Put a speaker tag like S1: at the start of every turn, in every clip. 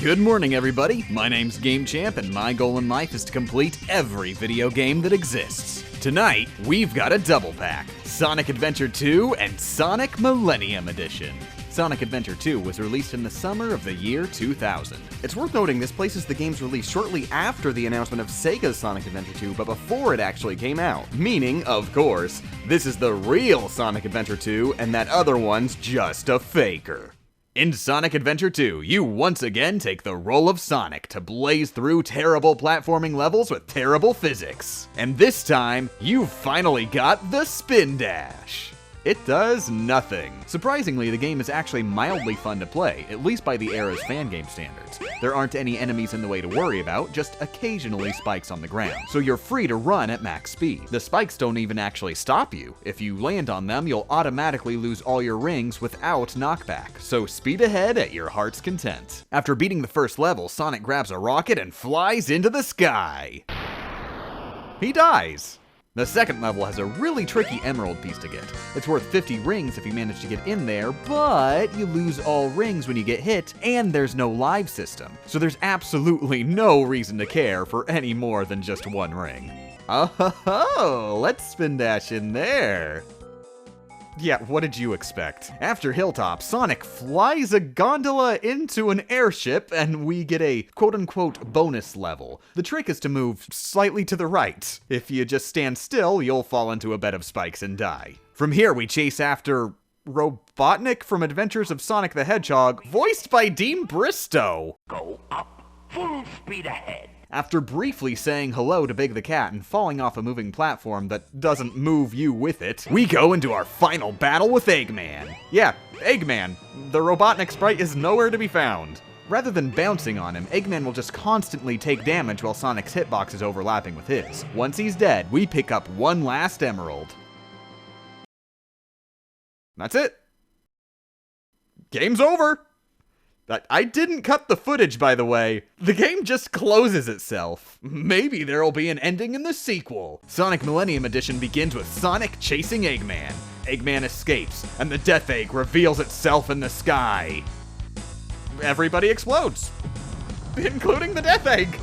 S1: Good morning, everybody. My name's Game Champ, and my goal in life is to complete every video game that exists. Tonight, we've got a double pack, Sonic Adventure 2 and Sonic Millenium Edition. Sonic Adventure 2 was released in the summer of the year 2000.
S2: It's worth noting this places the game's release shortly after the announcement of Sega's Sonic Adventure 2, but before it actually came out.
S1: Meaning, of course, this is the real Sonic Adventure 2, and that other one's just a faker. In Sonic Adventure 2, you once again take the role of Sonic to blaze through terrible platforming levels with terrible physics. And this time, you finally got the Spin Dash. It does nothing. Surprisingly, the game is actually mildly fun to play, at least by the era's Fangame standards. There aren't any enemies in the way to worry about, just occasionally spikes on the ground, so you're free to run at max speed. The spikes don't even actually stop you. If you land on them, you'll automatically lose all your rings without knockback, so speed ahead at your heart's content. After beating the first level, Sonic grabs a rocket and flies into the sky. He dies. The second level has a really tricky emerald piece to get. It's worth 50 rings if you manage to get in there, but you lose all rings when you get hit, and there's no live system. So there's absolutely no reason to care for any more than just one ring. Oh ho ho, let's spin dash in there. Yeah, what did you expect? After Hilltop, Sonic flies a gondola into an airship, and we get a quote-unquote bonus level. The trick is to move slightly to the right. If you just stand still, you'll fall into a bed of spikes and die. From here, we chase after Robotnik from Adventures of Sonic the Hedgehog, voiced by Dean Bristow.
S3: Go up, full speed ahead.
S1: After briefly saying hello to Big the Cat and falling off a moving platform that doesn't move you with it, we go into our final battle with Eggman. Yeah, Eggman. The Robotnik sprite is nowhere to be found. Rather than bouncing on him, Eggman will just constantly take damage while Sonic's hitbox is overlapping with his. Once he's dead, we pick up one last emerald. That's it. Game's over. I didn't cut the footage, by the way. The game just closes itself. Maybe there'll be an ending in the sequel. Sonic Millenium Edition begins with Sonic chasing Eggman. Eggman escapes, and the Death Egg reveals itself in the sky. Everybody explodes, including the Death Egg.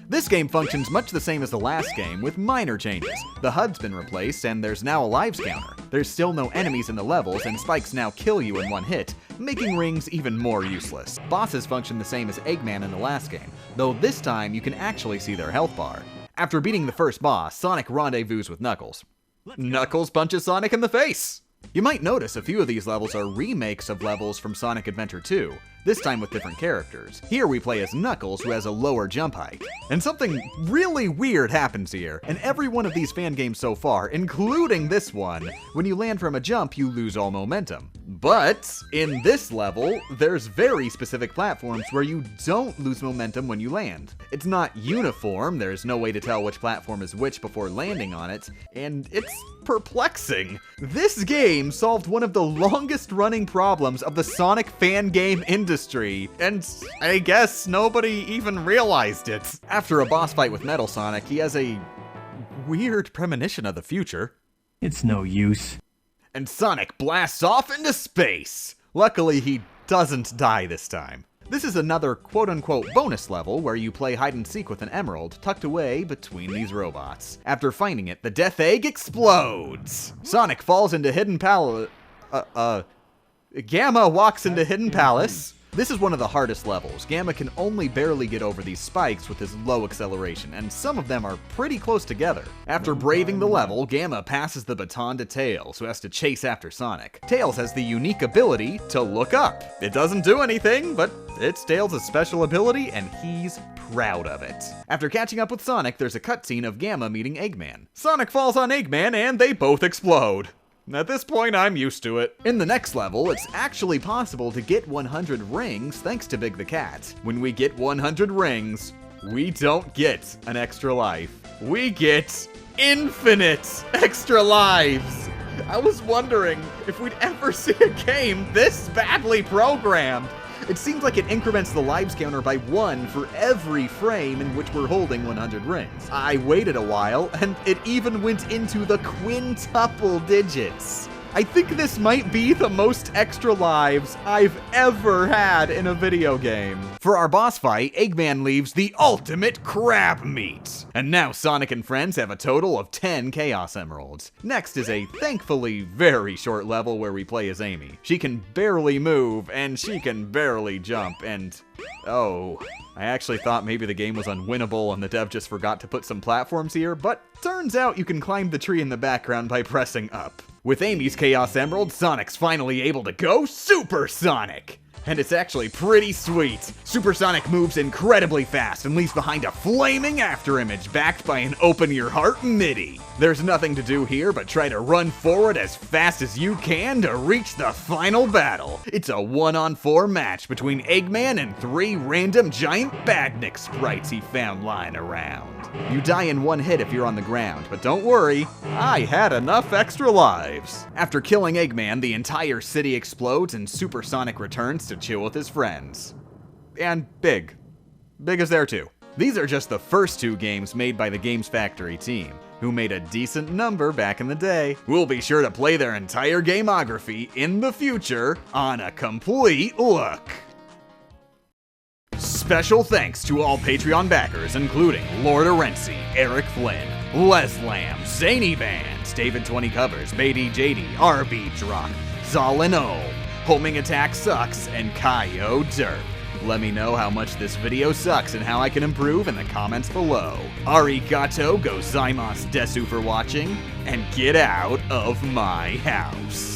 S1: This game functions much the same as the last game, with minor changes. The HUD's been replaced, and there's now a lives counter. There's still no enemies in the levels, and spikes now kill you in one hit, making rings even more useless. Bosses function the same as Eggman in the last game, though this time you can actually see their health bar. After beating the first boss, Sonic rendezvous with Knuckles. Knuckles punches Sonic in the face! You might notice a few of these levels are remakes of levels from Sonic Adventure 2, this time with different characters. Here we play as Knuckles, who has a lower jump height. And something really weird happens here. In every one of these fan games so far, including this one, when you land from a jump, you lose all momentum. But in this level, there's very specific platforms where you don't lose momentum when you land. It's not uniform, there's no way to tell which platform is which before landing on it, and it's perplexing. This game solved one of the longest running problems of the Sonic fan game industry, and I guess nobody even realized it. After a boss fight with Metal Sonic, he has a weird premonition of the future.
S4: It's no use.
S1: And Sonic blasts off into space. Luckily, he doesn't die this time. This is another quote-unquote bonus level where you play hide-and-seek with an emerald tucked away between these robots. After finding it, the Death Egg explodes. Sonic falls into Hidden Palace. Gamma walks into Hidden Palace. This is one of the hardest levels. Gamma can only barely get over these spikes with his low acceleration, and some of them are pretty close together. After braving the level, Gamma passes the baton to Tails, who has to chase after Sonic. Tails has the unique ability to look up. It doesn't do anything, but it's Tails' special ability, and he's proud of it. After catching up with Sonic, there's a cutscene of Gamma meeting Eggman. Sonic falls on Eggman, and they both explode. At this point, I'm used to it. In the next level, it's actually possible to get 100 rings thanks to Big the Cat. When we get 100 rings, we don't get an extra life. We get infinite extra lives. I was wondering if we'd ever see a game this badly programmed. It seems like it increments the lives counter by 1 for every frame in which we're holding 100 rings. I waited a while, and it even went into the quintuple digits. I think this might be the most extra lives I've ever had in a video game. For our boss fight, Eggman leaves the ultimate crab meat. And now Sonic and friends have a total of 10 Chaos Emeralds. Next is a thankfully very short level where we play as Amy. She can barely move, and she can barely jump, and oh, I actually thought maybe the game was unwinnable and the dev just forgot to put some platforms here, but turns out you can climb the tree in the background by pressing up. With Amy's Chaos Emerald, Sonic's finally able to go Supersonic! And it's actually pretty sweet. Supersonic moves incredibly fast and leaves behind a flaming afterimage backed by an open your heart MIDI. There's nothing to do here but try to run forward as fast as you can to reach the final battle. It's a 1-on-4 match between Eggman and 3 random giant Badnik sprites he found lying around. You die in 1 hit if you're on the ground, but don't worry, I had enough extra lives. After killing Eggman, the entire city explodes and Supersonic returns to chill with his friends. And Big. Big is there too. These are just the first 2 games made by the Games Factory team, who made a decent number back in the day. We'll be sure to play their entire gamography in the future on A Complete Look. Special thanks to all Patreon backers, including Lord Arenci, Eric Flynn, Les Lamb, Zany Vans, David 20 Covers, Beatty JD, RB Drock, Zalin O, Homing Attack Sucks, and Kaio Derp. Let me know how much this video sucks and how I can improve in the comments below. Arigato gozaimasu desu for watching, and get out of my house.